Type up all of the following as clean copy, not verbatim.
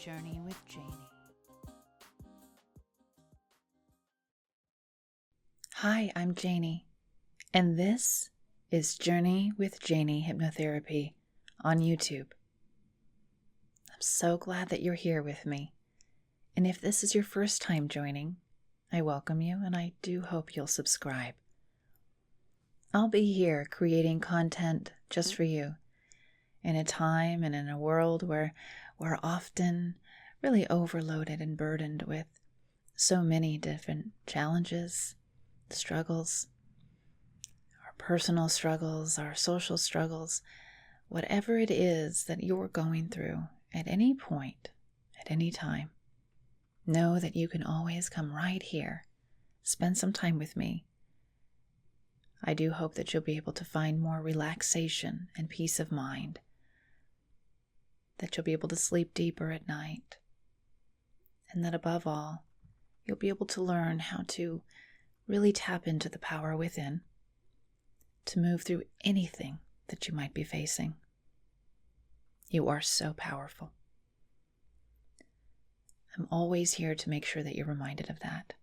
Journey with Jayni. Hi, I'm Jayni, and this is Journey with Jayni Hypnotherapy on YouTube. I'm so glad that you're here with me, and if this is your first time joining, I welcome you and I do hope you'll subscribe. I'll be here creating content just for you in a time and in a world where we're often really overloaded and burdened with so many different challenges, struggles, our personal struggles, our social struggles, whatever it is that you're going through at any point, at any time, know that you can always come right here, spend some time with me. I do hope that you'll be able to find more relaxation and peace of mind, that you'll be able to sleep deeper at night, and that above all, you'll be able to learn how to really tap into the power within to move through anything that you might be facing. You are so powerful. I'm always here to make sure that you're reminded of that.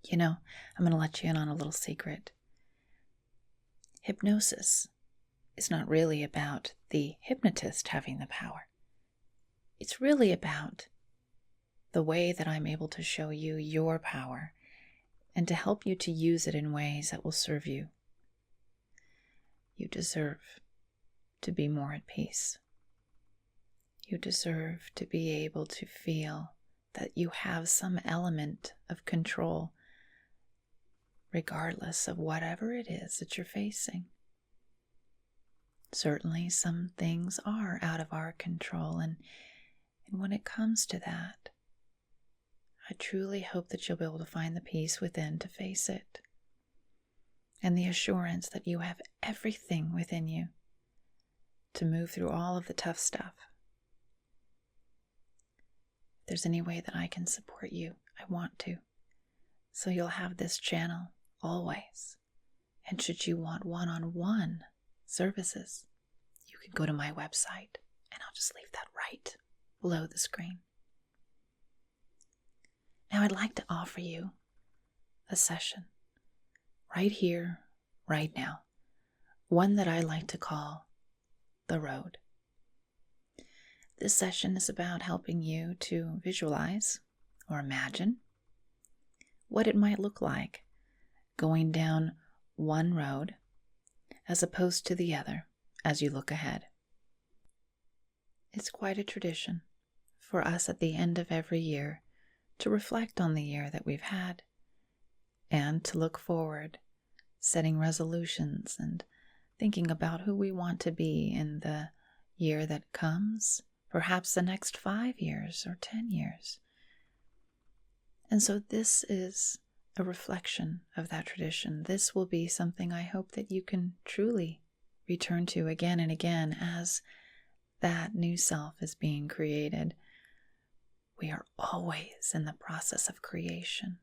You know, I'm going to let you in on a little secret. Hypnosis is not really about the hypnotist having the power. It's really about the way that I'm able to show you your power and to help you to use it in ways that will serve you. You deserve to be more at peace. You deserve to be able to feel that you have some element of control regardless of whatever it is that you're facing. Certainly some things are out of our control, and when it comes to that, I truly hope that you'll be able to find the peace within to face it, and the assurance that you have everything within you to move through all of the tough stuff. If there's any way that I can support you, I want to. So you'll have this channel always. And should you want one-on-one services, you can go to my website, and I'll just leave that right below the screen. Now I'd like to offer you a session right here, right now, one that I like to call The Road. This session is about helping you to visualize or imagine what it might look like going down one road as opposed to the other as you look ahead. It's quite a tradition for us at the end of every year to reflect on the year that we've had and to look forward, setting resolutions and thinking about who we want to be in the year that comes, perhaps the next 5 years or 10 years. And so this is a reflection of that tradition. This will be something I hope that you can truly return to again and again as that new self is being created. We are always in the process of creation.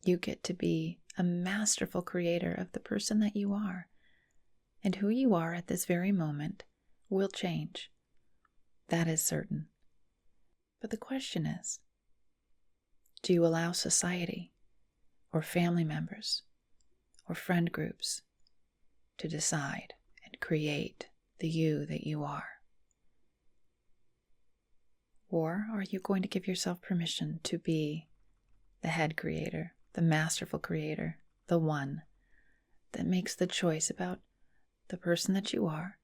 You get to be a masterful creator of the person that you are. And who you are at this very moment will change. That is certain. But the question is, do you allow society or family members or friend groups to decide and create the you that you are? Or are you going to give yourself permission to be the head creator, the masterful creator, the one that makes the choice about the person that you are,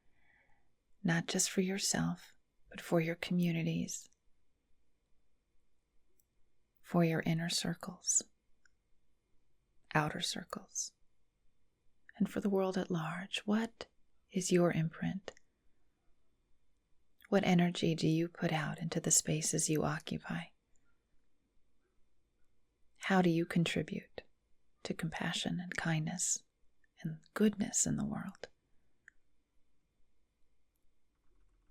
not just for yourself, but for your communities, for your inner circles, outer circles, and for the world at large? What is your imprint? What energy do you put out into the spaces you occupy? How do you contribute to compassion and kindness and goodness in the world?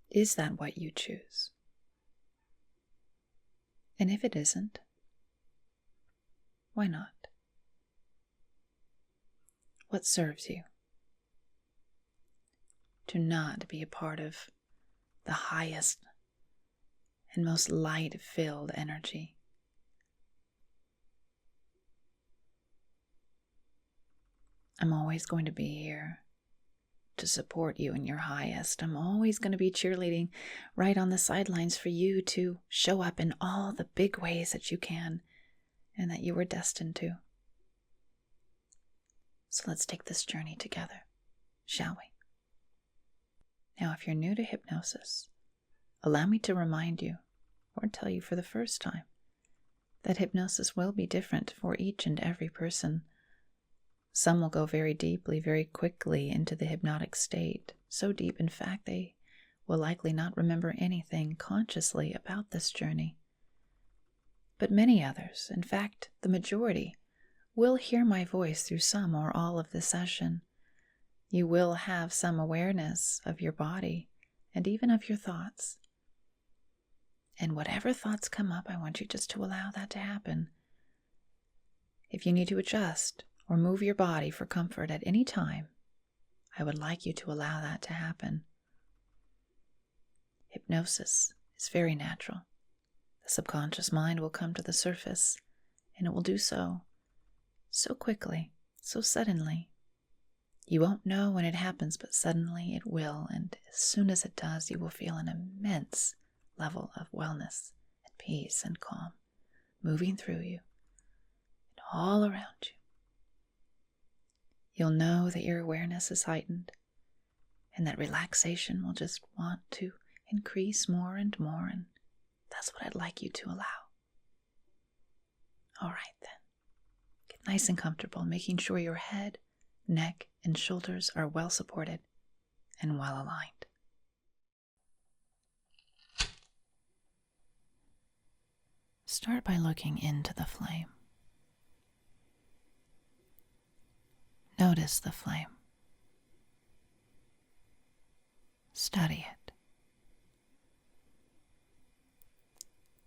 Is that what you choose? And if it isn't, why not? What serves you? To not be a part of the highest and most light-filled energy. I'm always going to be here to support you in your highest. I'm always going to be cheerleading right on the sidelines for you to show up in all the big ways that you can and that you were destined to. So let's take this journey together, shall we? Now, if you're new to hypnosis, allow me to remind you, or tell you for the first time, that hypnosis will be different for each and every person. Some will go very deeply, very quickly into the hypnotic state, so deep, in fact, they will likely not remember anything consciously about this journey. But many others, in fact, the majority, will hear my voice through some or all of the session. You will have some awareness of your body and even of your thoughts. And whatever thoughts come up, I want you just to allow that to happen. If you need to adjust or move your body for comfort at any time, I would like you to allow that to happen. Hypnosis is very natural. The subconscious mind will come to the surface, and it will do so quickly, so suddenly. You won't know when it happens, but suddenly it will, and as soon as it does, you will feel an immense level of wellness and peace and calm moving through you and all around you. You'll know that your awareness is heightened and that relaxation will just want to increase more and more, and that's what I'd like you to allow. All right then. Get nice and comfortable, making sure your head, neck, and shoulders are well supported and well aligned. Start by looking into the flame. Notice the flame. Study it.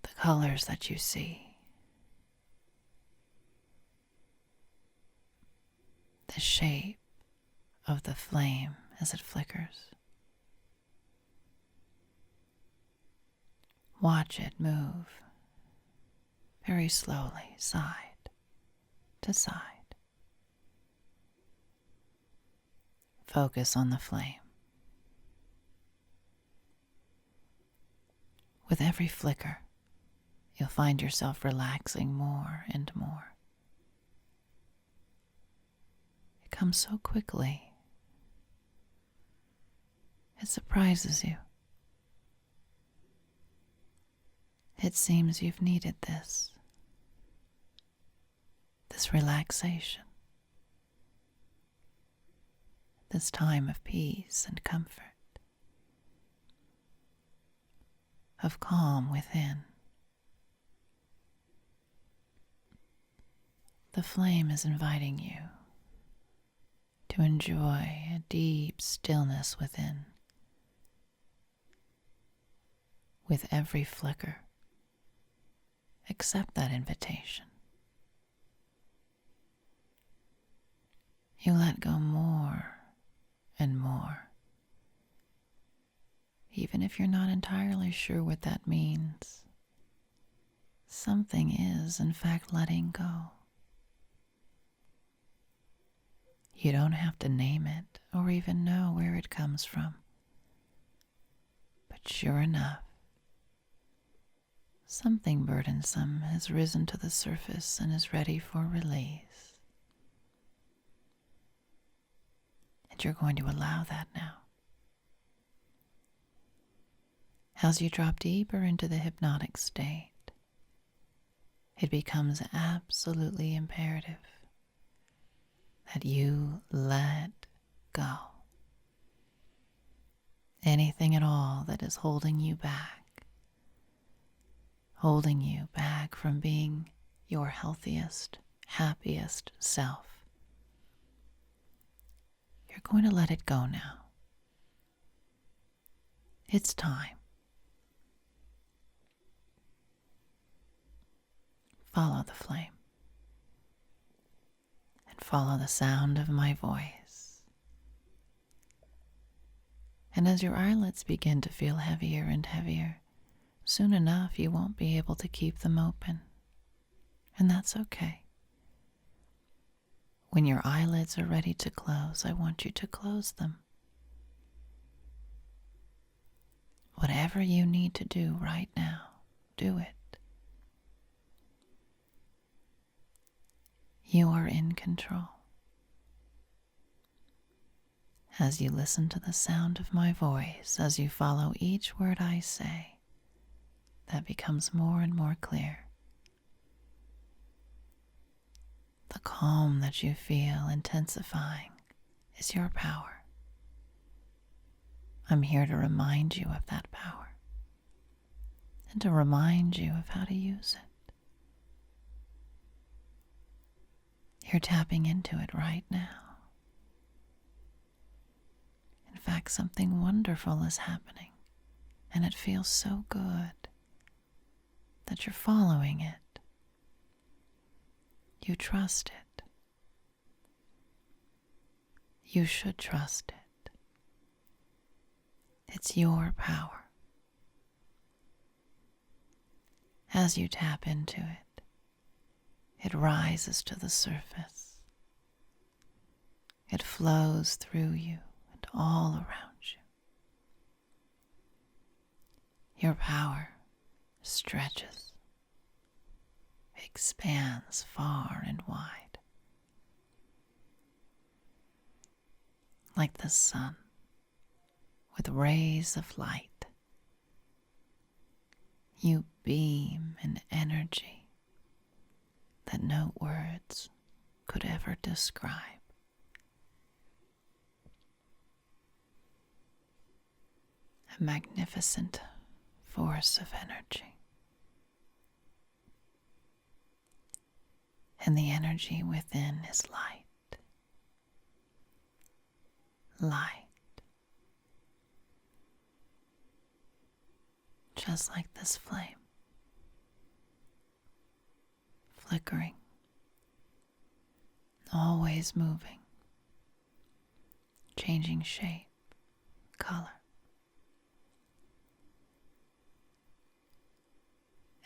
The colors that you see. The shape of the flame as it flickers. Watch it move very slowly, side to side. Focus on the flame. With every flicker, you'll find yourself relaxing more and more. It comes so quickly. It surprises you. It seems you've needed this relaxation, this time of peace and comfort, of calm within. The flame is inviting you to enjoy a deep stillness within. With every flicker, accept that invitation. You let go more and more, even if you're not entirely sure what that means. Something is, in fact, letting go. You don't have to name it or even know where it comes from. But sure enough, something burdensome has risen to the surface and is ready for release. And you're going to allow that now. As you drop deeper into the hypnotic state, it becomes absolutely imperative that you let go. Anything at all that is holding you back from being your healthiest, happiest self. You're going to let it go now. It's time. Follow the flame and follow the sound of my voice. And as your eyelids begin to feel heavier and heavier, soon enough you won't be able to keep them open, and that's okay. When your eyelids are ready to close, I want you to close them. Whatever you need to do right now, do it. You are in control. As you listen to the sound of my voice, as you follow each word I say, that becomes more and more clear. The calm that you feel intensifying is your power. I'm here to remind you of that power and to remind you of how to use it. You're tapping into it right now. In fact, something wonderful is happening, and it feels so good that you're following it. You trust it. You should trust it. It's your power. As you tap into it, it rises to the surface. It flows through you and all around you. Your power stretches, expands far and wide, like the sun with rays of light. You beam an energy that no words could ever describe. A magnificent force of energy. And the energy within is light. Light. Just like this flame. Flickering. Always moving. Changing shape, color.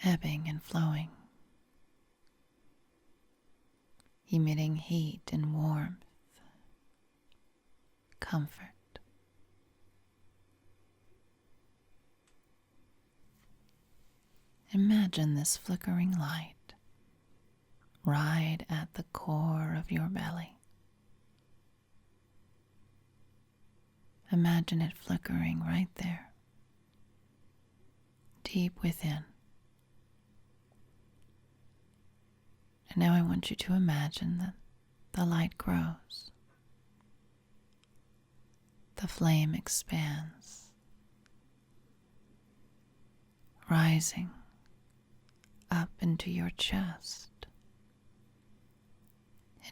Ebbing and flowing. Emitting heat and warmth. Comfort. Imagine this flickering light right at the core of your belly. Imagine it flickering right there, deep within. And now I want you to imagine that the light grows. The flame expands, rising up into your chest,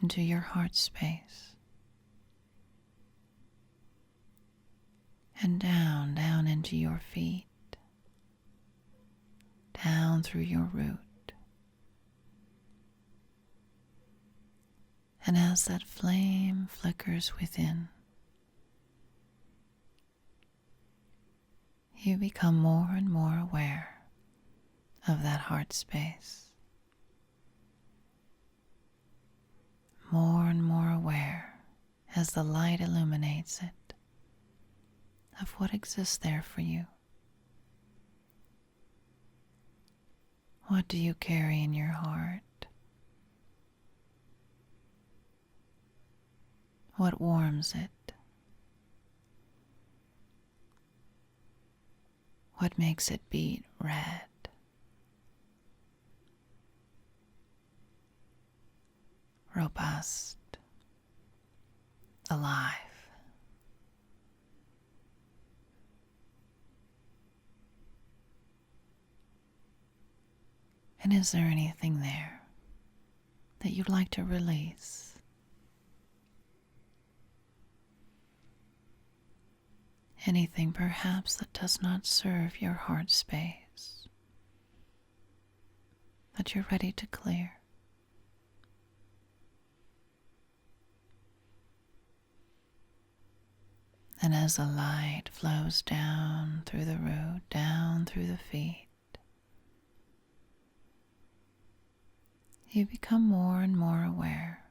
into your heart space, and down into your feet, down through your root. And as that flame flickers within, you become more and more aware of that heart space. More and more aware as the light illuminates it of what exists there for you. What do you carry in your heart? What warms it? What makes it beat red? Robust, alive. And is there anything there that you'd like to release? Anything perhaps that does not serve your heart space, that you're ready to clear? And as the light flows down through the root, down through the feet, you become more and more aware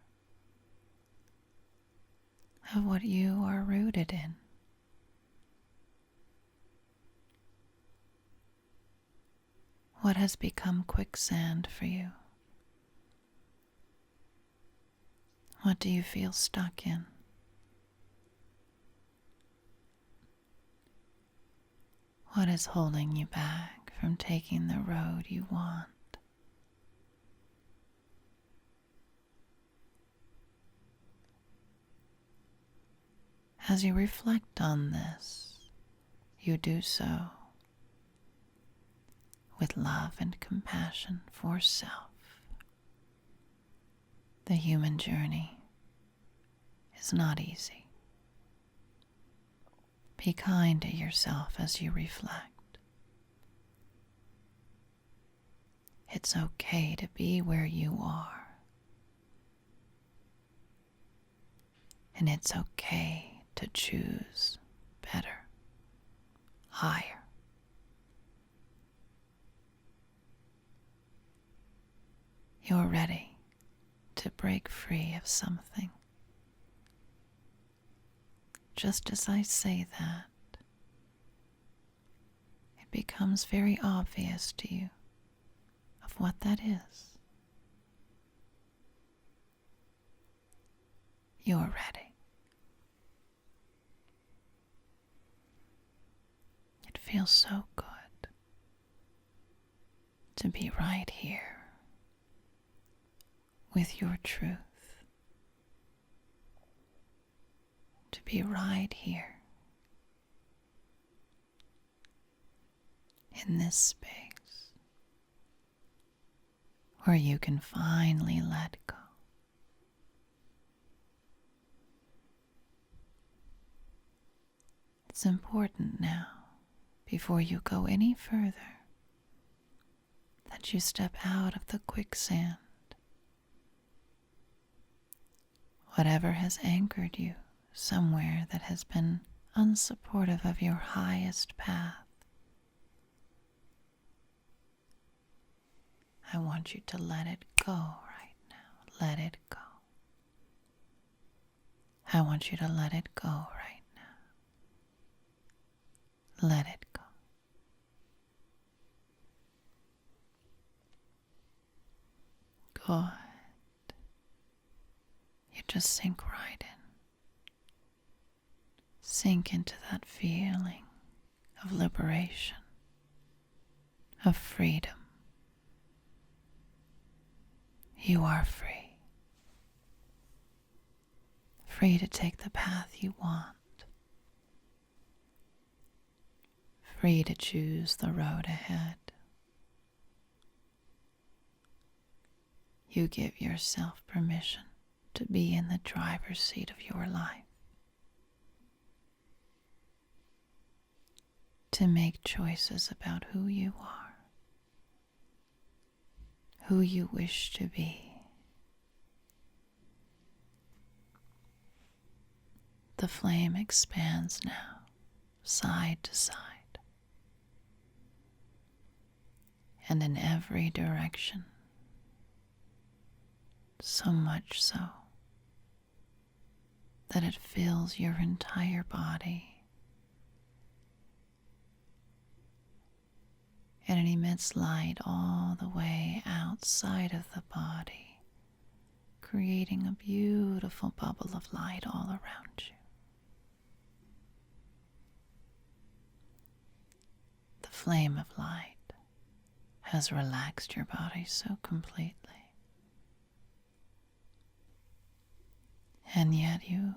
of what you are rooted in. What has become quicksand for you? What do you feel stuck in? What is holding you back from taking the road you want? As you reflect on this, you do so with love and compassion for self. The human journey is not easy. Be kind to yourself as you reflect. It's okay to be where you are. And it's okay to choose better, higher. You're ready to break free of something. Just as I say that, it becomes very obvious to you of what that is. You're ready. It feels so good to be right here with your truth, to be right here in this space where you can finally let go. It's important now, before you go any further, that you step out of the quicksand. Whatever has anchored you somewhere that has been unsupportive of your highest path, I want you to let it go right now. Let it go. I want you to let it go right now. Let it go. Good. You just sink right in. Sink into that feeling of liberation, of freedom. You are free. Free to take the path you want. Free to choose the road ahead. You give yourself permission to be in the driver's seat of your life. To make choices about who you are, who you wish to be. The flame expands now, side to side, and in every direction, so much so that it fills your entire body. And it emits light all the way outside of the body, creating a beautiful bubble of light all around you. The flame of light has relaxed your body so completely. And yet you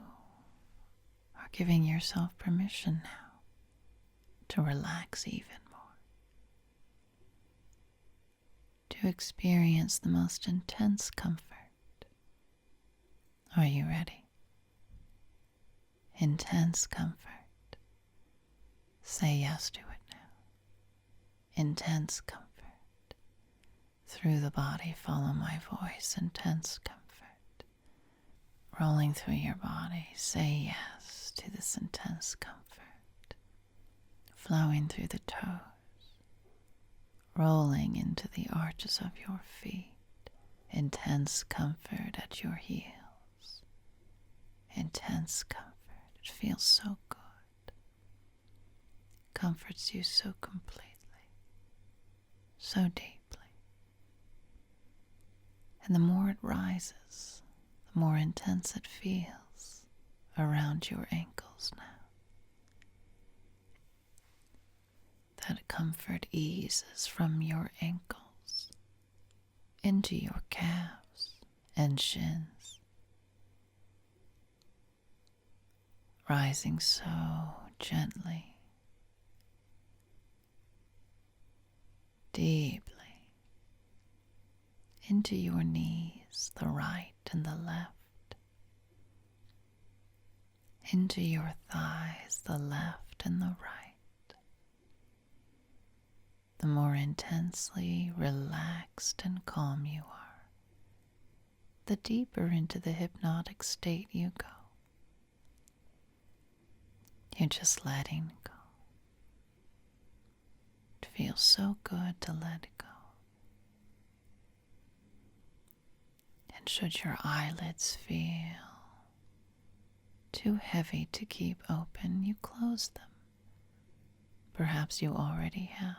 are giving yourself permission now to relax even more. To experience the most intense comfort. Are you ready? Intense comfort. Say yes to it now. Intense comfort. Through the body, follow my voice. Intense comfort. Rolling through your body, say yes to this intense comfort. Flowing through the toes. Rolling into the arches of your feet, intense comfort at your heels. Intense comfort. It feels so good. Comforts you so completely, so deeply. And the more it rises, the more intense it feels around your ankles now. That comfort eases from your ankles into your calves and shins, rising so gently, deeply, into your knees, the right and the left, into your thighs, the left and the right. The more intensely relaxed and calm you are, the deeper into the hypnotic state you go. You're just letting go. It feels so good to let go. And should your eyelids feel too heavy to keep open, you close them. Perhaps you already have.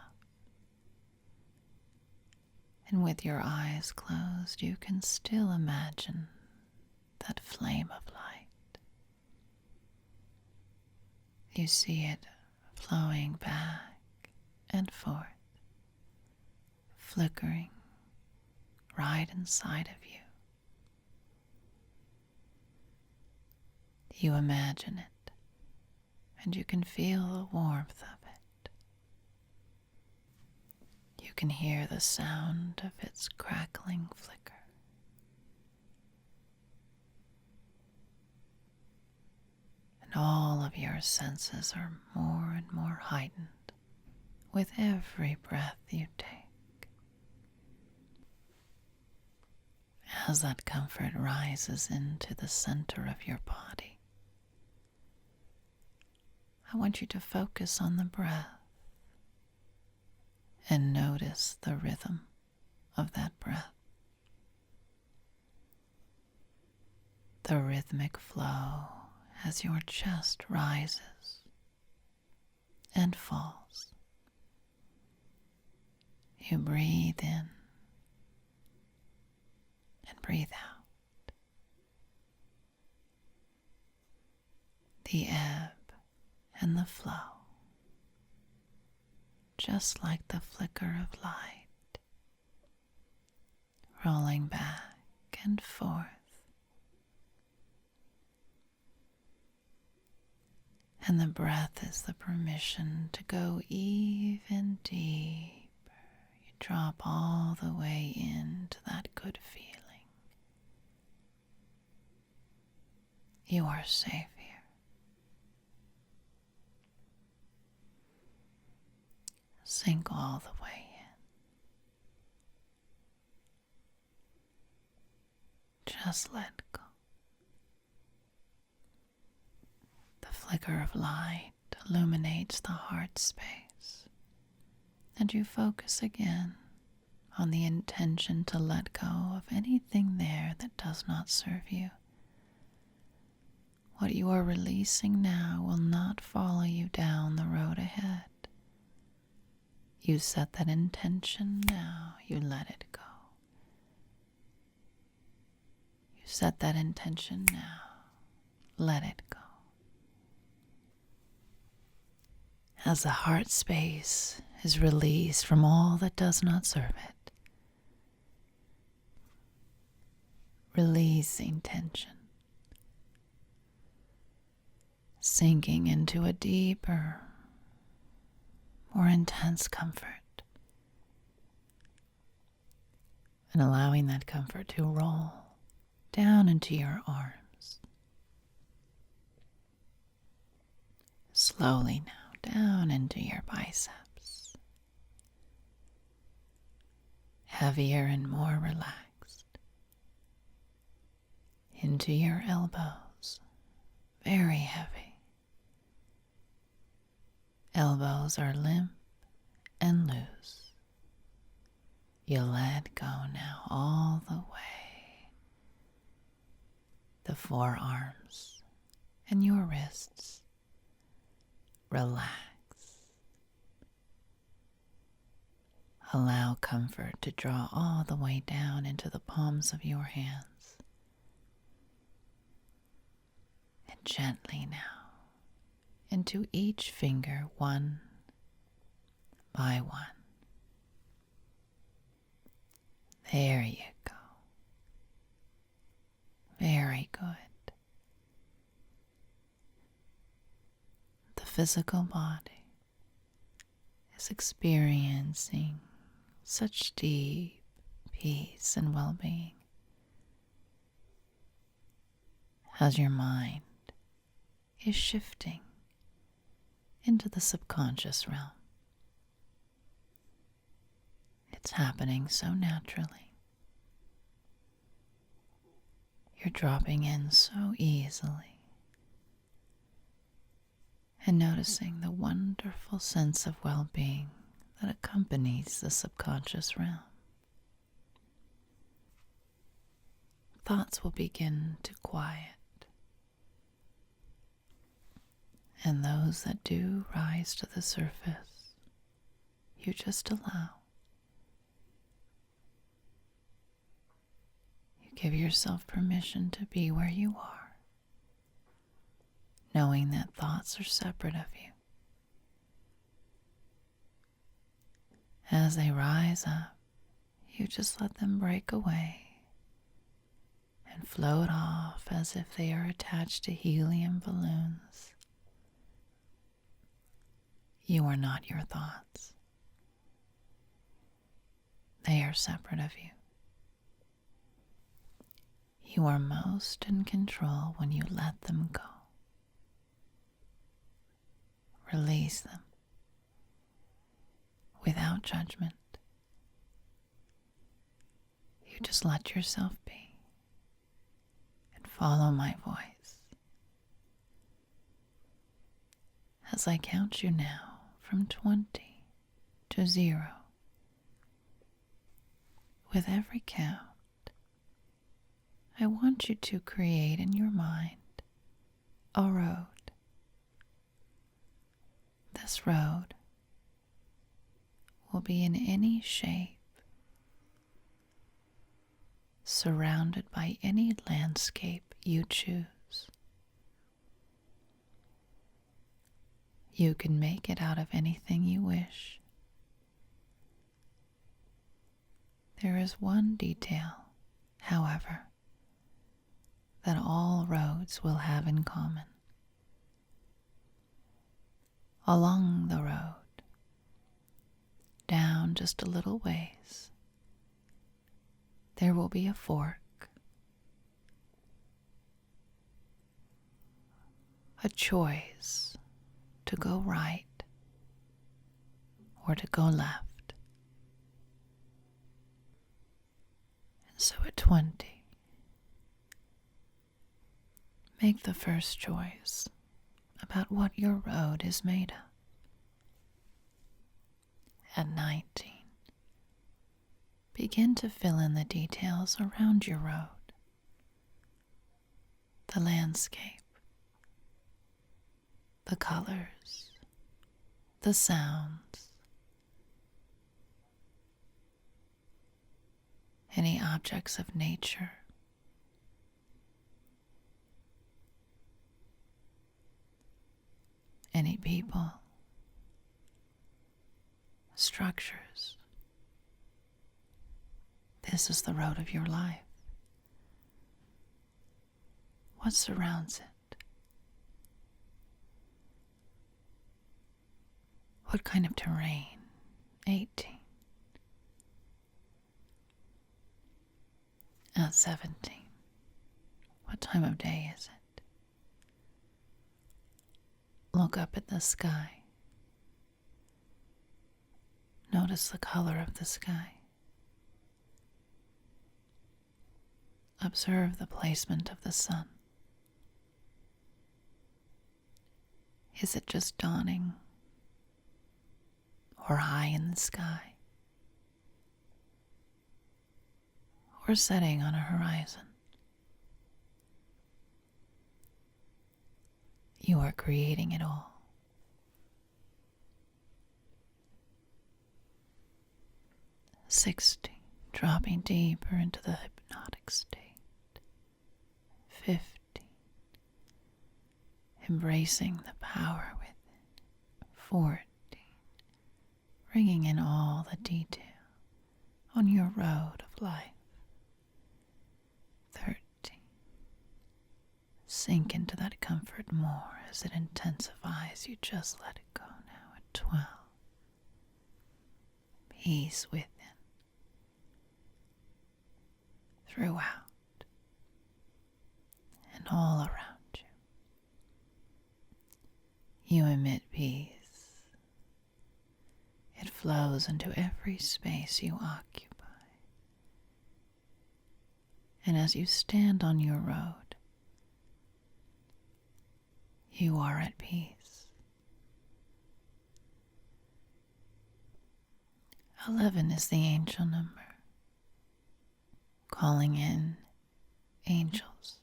And with your eyes closed, you can still imagine that flame of light. You see it flowing back and forth, flickering right inside of you. You imagine it, and you can feel the warmth of it. You can hear the sound of its crackling flicker. And all of your senses are more and more heightened with every breath you take. As that comfort rises into the center of your body, I want you to focus on the breath and notice the rhythm of that breath. The rhythmic flow as your chest rises and falls. You breathe in and breathe out. The ebb and the flow, just like the flicker of light, rolling back and forth. And the breath is the permission to go even deeper. You drop all the way into that good feeling. You are safe here. Sink all the way in. Just let go. The flicker of light illuminates the heart space, and you focus again on the intention to let go of anything there that does not serve you. What you are releasing now will not follow you down the road ahead. You set that intention now, you let it go. You set that intention now, let it go. As the heart space is released from all that does not serve it, releasing tension, sinking into a deeper, more intense comfort, and allowing that comfort to roll down into your arms. Slowly now down into your biceps, heavier and more relaxed, into your elbows, very heavy. Elbows are limp and loose. You let go now all the way. The forearms and your wrists. Relax. Allow comfort to draw all the way down into the palms of your hands. And gently now into each finger, one by one. There you go. Very good. The physical body is experiencing such deep peace and well-being as your mind is shifting into the subconscious realm. It's happening so naturally. You're dropping in so easily and noticing the wonderful sense of well-being that accompanies the subconscious realm. Thoughts will begin to quiet, and those that do rise to the surface, you just allow. You give yourself permission to be where you are, knowing that thoughts are separate of you. As they rise up, you just let them break away and float off as if they are attached to helium balloons. You are not your thoughts. They are separate of you. You are most in control when you let them go. Release them without judgment. You just let yourself be and follow my voice as I count you now from 20 to 0. With every count, I want you to create in your mind a road. This road will be in any shape, surrounded by any landscape you choose. You can make it out of anything you wish. There is one detail, however, that all roads will have in common. Along the road, down just a little ways, there will be a fork, a choice to go right or to go left. And so at 20, make the first choice about what your road is made of. At 19, begin to fill in the details around your road, the landscape, the colors, the sounds, any objects of nature, any people, structures. This is the road of your life. What surrounds it? What kind of terrain? 18. At 17. What time of day is it? Look up at the sky. Notice the color of the sky. Observe the placement of the sun. Is it just dawning or high in the sky? or setting on a horizon. You are creating it all. "60, dropping deeper into the hypnotic state. 50, embracing the power within. 40, bringing in all the detail on your road of life. 30, sink into that comfort more as it intensifies. You just let it go now. At 12, peace within, throughout, and all around you. You emit peace. It flows into every space you occupy. And as you stand on your road, you are at peace. 11 is the angel number, calling in angels,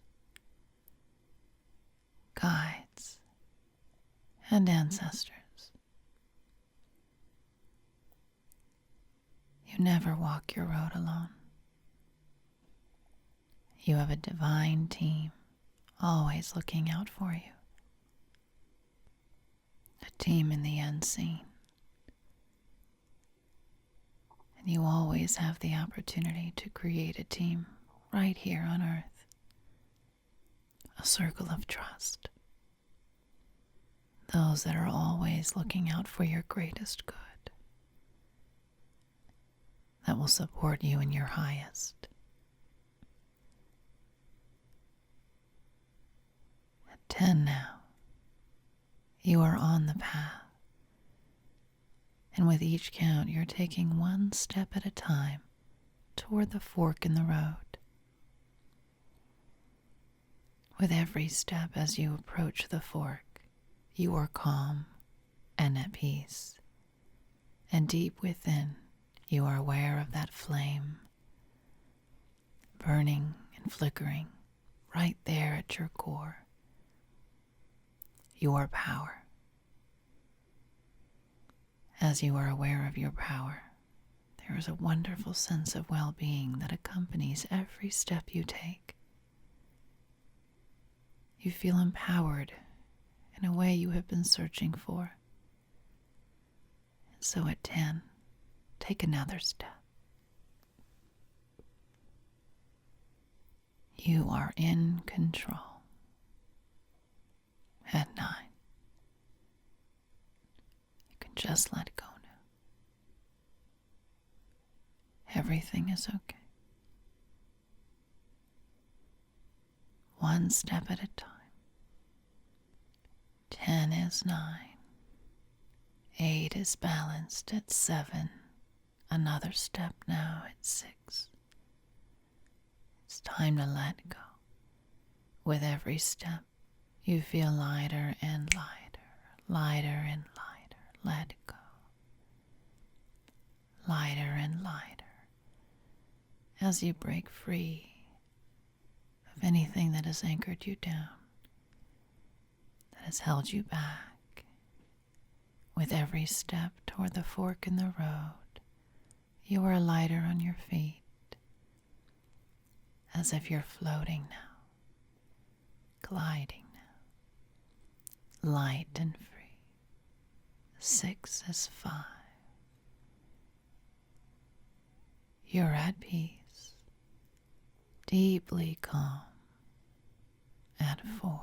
guides, and ancestors. You never walk your road alone. You have a divine team always looking out for you. A team in the unseen. And you always have the opportunity to create a team right here on Earth. A circle of trust. Those that are always looking out for your greatest good. That will support you in your highest. At 10 now, you are on the path. And with each count, you're taking one step at a time toward the fork in the road. With every step as you approach the fork, you are calm and at peace. And deep within, you are aware of that flame, burning and flickering right there at your core. Your power. As you are aware of your power, there is a wonderful sense of well-being that accompanies every step you take. You feel empowered in a way you have been searching for. And so at 10, take another step. You are in control. At 9, you can just let go now. Everything is okay. One step at a time. 10 is 9. 8 is balanced at 7. Another step now at 6. It's time to let go. With every step, you feel lighter and lighter, lighter and lighter. Let go. Lighter and lighter. As you break free of anything that has anchored you down, that has held you back. With every step toward the fork in the road, you are lighter on your feet, as if you're floating now, gliding now, light and free. 6 is 5. You're at peace, deeply calm. At 4,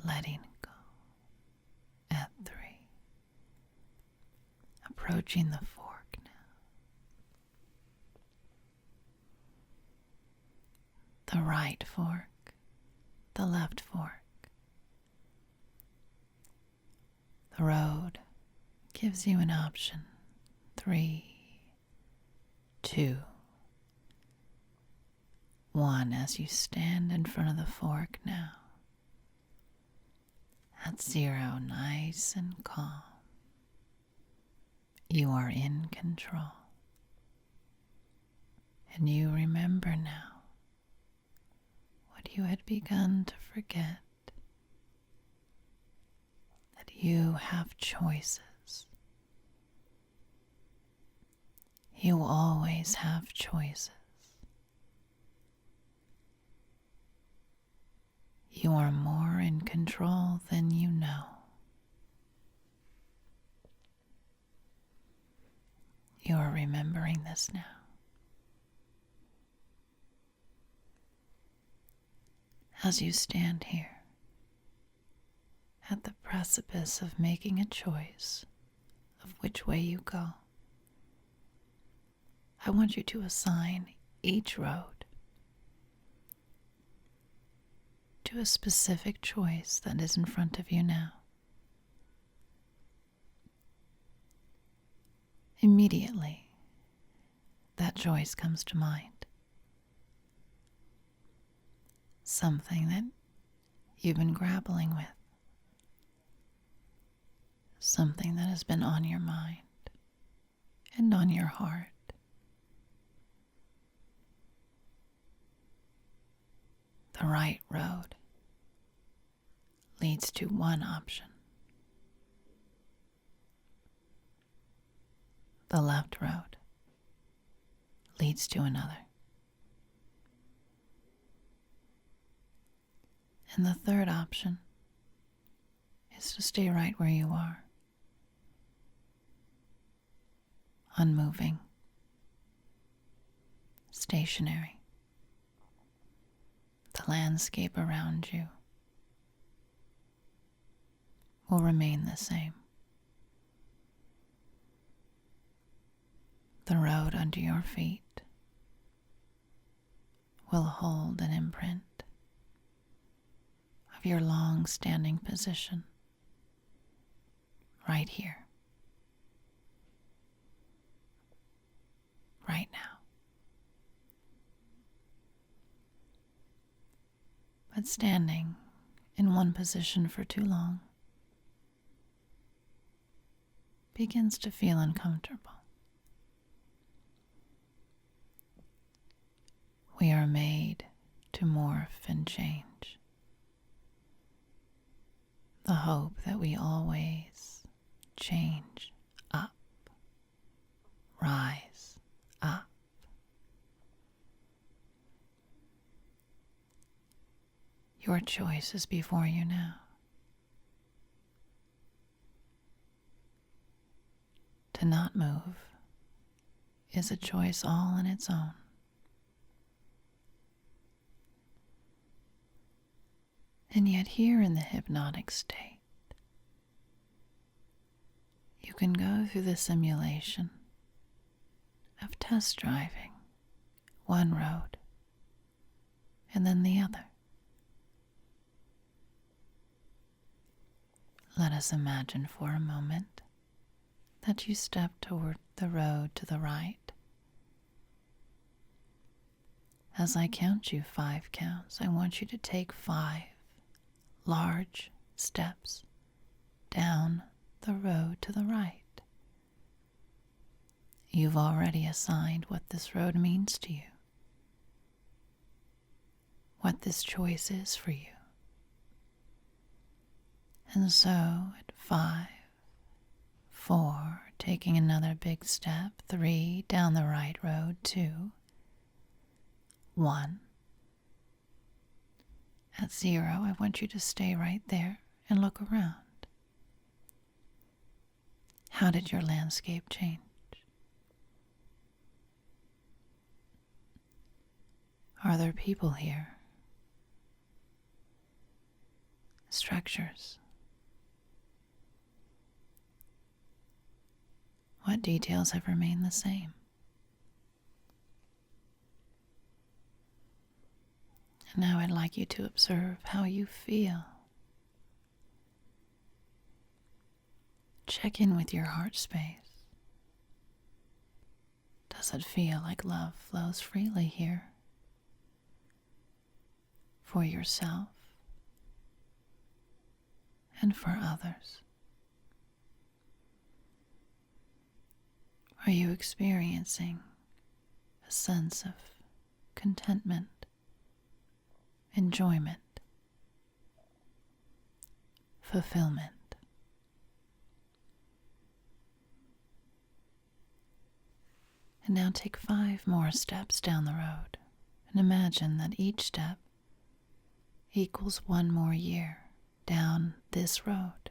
letting go. At 3, approaching the fork now. The right fork, the left fork. The road gives you an option. 3, 2, 1 as you stand in front of the fork now. At 0, nice and calm. You are in control. And you remember now what you had begun to forget, that you have choices. You always have choices. You are more in control than you know. You are remembering this now. As you stand here at the precipice of making a choice of which way you go, I want you to assign each road to a specific choice that is in front of you now. Immediately, that choice comes to mind. Something that you've been grappling with. Something that has been on your mind and on your heart. The right road leads to one option. The left road leads to another. And the third option is to stay right where you are, unmoving, stationary. The landscape around you will remain the same. The road under your feet will hold an imprint of your long-standing position right here, right now. But standing in one position for too long begins to feel uncomfortable. We are made to morph and change. The hope that we always change up, rise up. Your choice is before you now. To not move is a choice all on its own. And yet here in the hypnotic state, you can go through the simulation of test driving one road and then the other. Let us imagine for a moment that you step toward the road to the right. As I count you 5 counts, I want you to take 5 large steps down the road to the right. You've already assigned what this road means to you, what this choice is for you. And so at 5, 4, taking another big step, 3, down the right road, 2, 1. At 0, I want you to stay right there and look around. How did your landscape change? Are there people here? Structures? What details have remained the same? And now I'd like you to observe how you feel. Check in with your heart space. Does it feel like love flows freely here? For yourself and for others? Are you experiencing a a sense of contentment, enjoyment, fulfillment. And now take 5 more steps down the road and imagine that each step equals 1 more year down this road.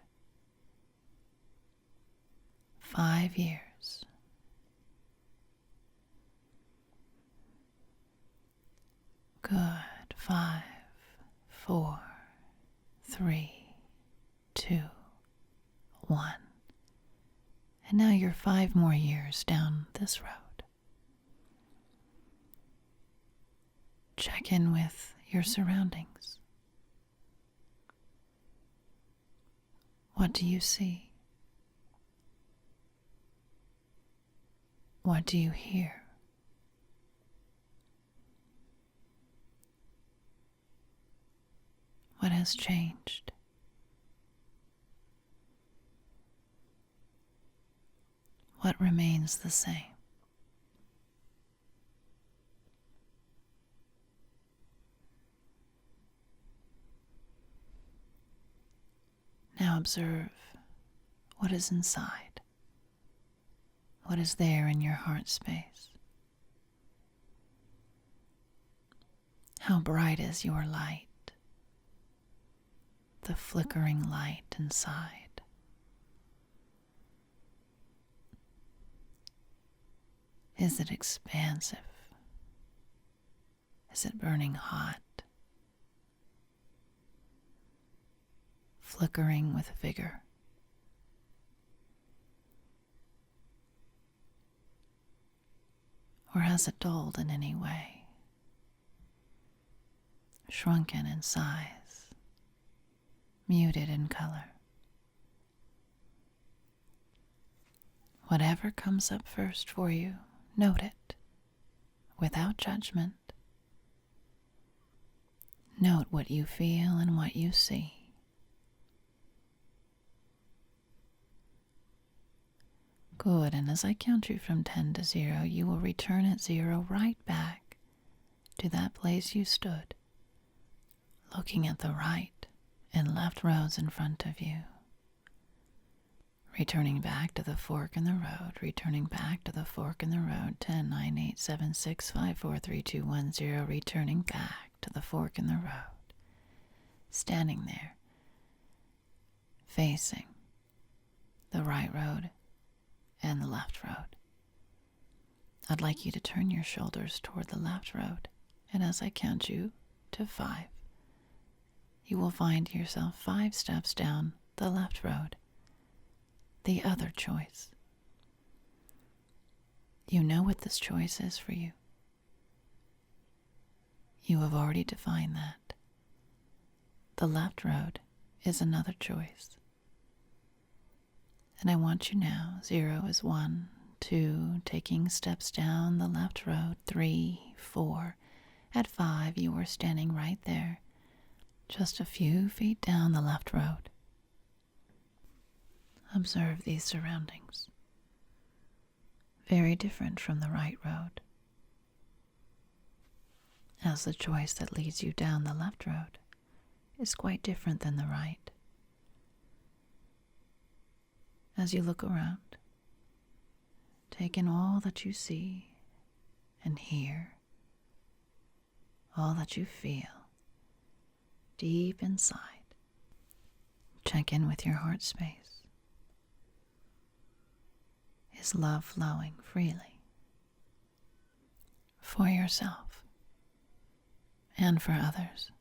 5 years. Good. 5, 4, 3, 2, 1. And now you're 5 more years down this road. Check in with your surroundings. What do you see? What do you hear? What has changed? What remains the same? Now observe what is inside. What is there in your heart space? How bright is your light? The flickering light inside. Is it expansive? Is it burning hot? Flickering with vigor? Or has it dulled in any way? Shrunken in size? Muted in color? Whatever comes up first for you, note it without judgment. Note what you feel and what you see. Good, and as I count you from 10 to 0, you will return at 0 right back to that place you stood, looking at the right and left roads in front of you. Returning back to the fork in the road, returning back to the fork in the road, 10, 9, 8, 7, 6, 5, 4, 3, 2, 1, 0, returning back to the fork in the road. Standing there, facing the right road and the left road. I'd like you to turn your shoulders toward the left road, and as I count you to 5, you will find yourself 5 steps down the left road, the other choice. You know what this choice is for you. You have already defined that. The left road is another choice. And I want you now, 0 is 1, 2, taking steps down the left road, 3, 4. At 5, you are standing right there, just a few feet down the left road. Observe these surroundings. Very different from the right road, as the choice that leads you down the left road is quite different than the right. As you look around, take in all that you see and hear, all that you feel deep inside. Check in with your heart space. Is love flowing freely for yourself and for others?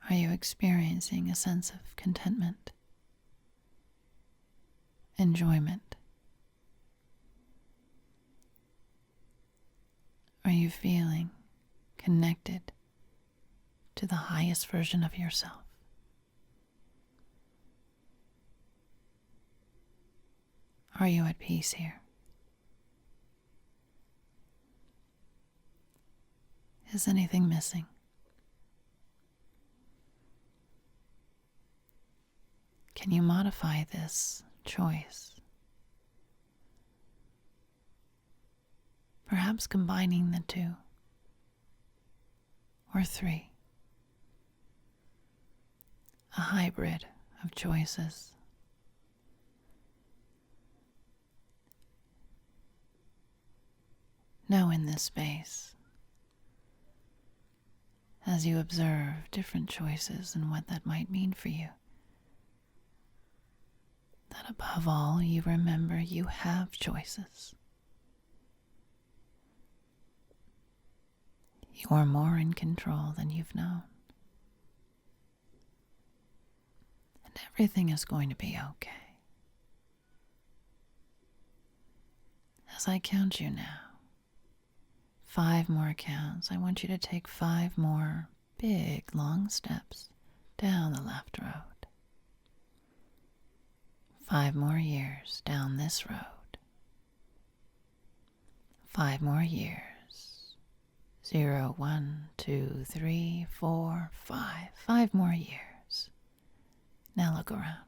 Are you experiencing a sense of contentment, enjoyment? Are you feeling connected to the highest version of yourself? Are you at peace here? Is anything missing? Can you modify this choice perhaps combining the two, or three, a hybrid of choices. Know in this space, as you observe different choices and what that might mean for you, that above all you remember you have choices. You are more in control than you've known. And everything is going to be okay. As I count you now, 5 more counts, I want you to take 5 more big, long steps down the left road. 5 more years down this road. 5 more years. 0, 1, 2, 3, 4, 5. 5 more years. Now look around.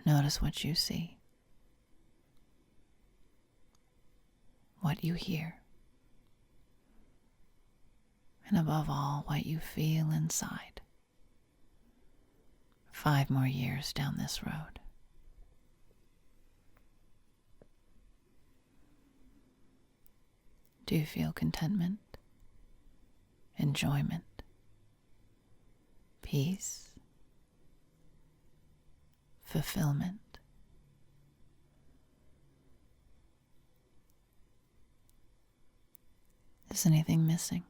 Notice what you see. What you hear. And above all, what you feel inside. 5 more years down this road. Do you feel contentment, enjoyment, peace, fulfillment? Is anything missing?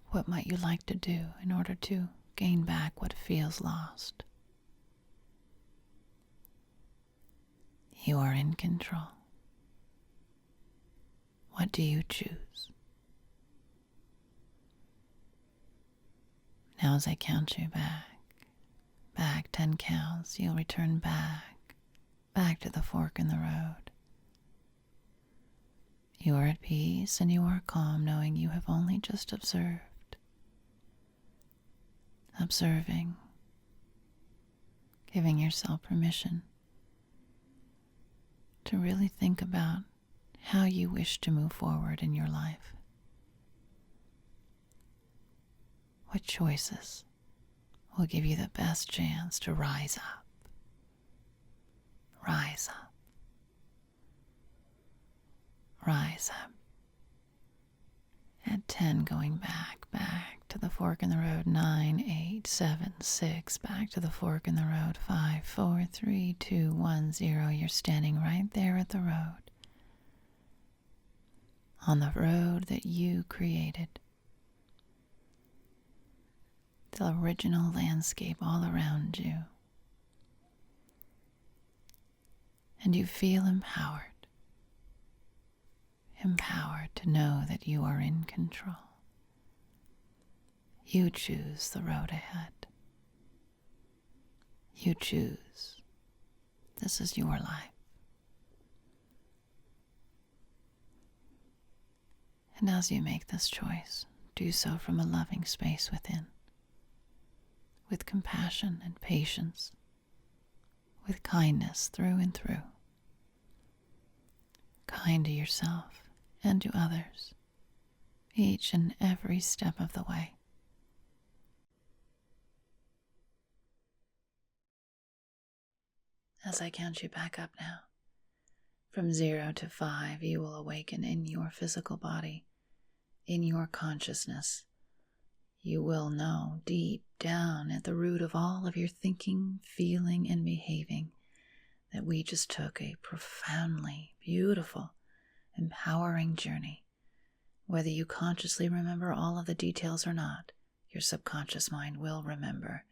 What might you like to do in order to gain back what feels lost? You are in control. What do you choose? Now as I count you back 10 counts, you'll return back to the fork in the road. You are at peace and you are calm, knowing you have only just observed. Observing, giving yourself permission to really think about how you wish to move forward in your life. What choices will give you the best chance to rise up? Rise up. Rise up. At 10, going back to the fork in the road. 9, 8, 7, 6, back to the fork in the road. 5, 4, 3, 2, 1, 0. You're standing right there at the road. On the road that you created. The original landscape all around you. And you feel empowered. Empowered to know that you are in control. You choose the road ahead. You choose. This is your life. And as you make this choice, do so from a loving space within, with compassion and patience, with kindness through and through. Kind to yourself and to others, each and every step of the way. As I count you back up now, from 0 to 5, you will awaken in your physical body, in your consciousness. You will know deep down at the root of all of your thinking, feeling, and behaving that we just took a profoundly beautiful, empowering journey. Whether you consciously remember all of the details or not, your subconscious mind will remember.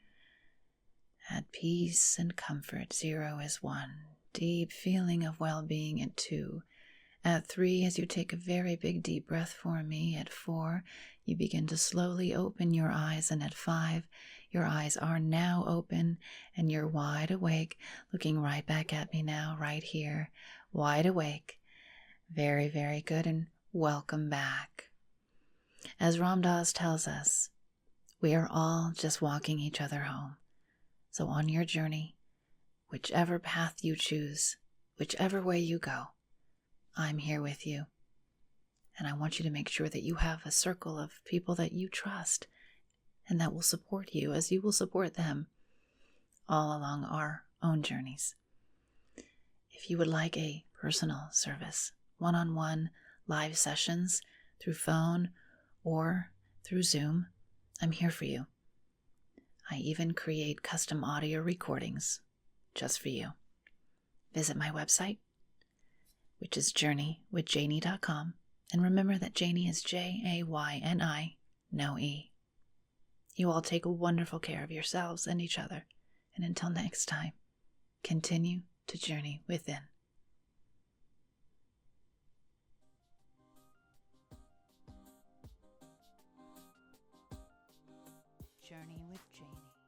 At peace and comfort, 0 is 1. Deep feeling of well-being at 2. At 3, as you take a very big deep breath for me. At 4, you begin to slowly open your eyes. And at 5, your eyes are now open and you're wide awake, looking right back at me now, right here, wide awake. Very, very good, and welcome back. As Ram Dass tells us, we are all just walking each other home. So on your journey, whichever path you choose, whichever way you go, I'm here with you. And I want you to make sure that you have a circle of people that you trust and that will support you as you will support them all along our own journeys. If you would like a personal service, one-on-one live sessions through phone or through Zoom, I'm here for you. I even create custom audio recordings just for you. Visit my website, which is journeywithjayni.com. And remember that Jayni is Jayni, no E. You all take wonderful care of yourselves and each other. And until next time, continue to journey within. Journey with Jayni.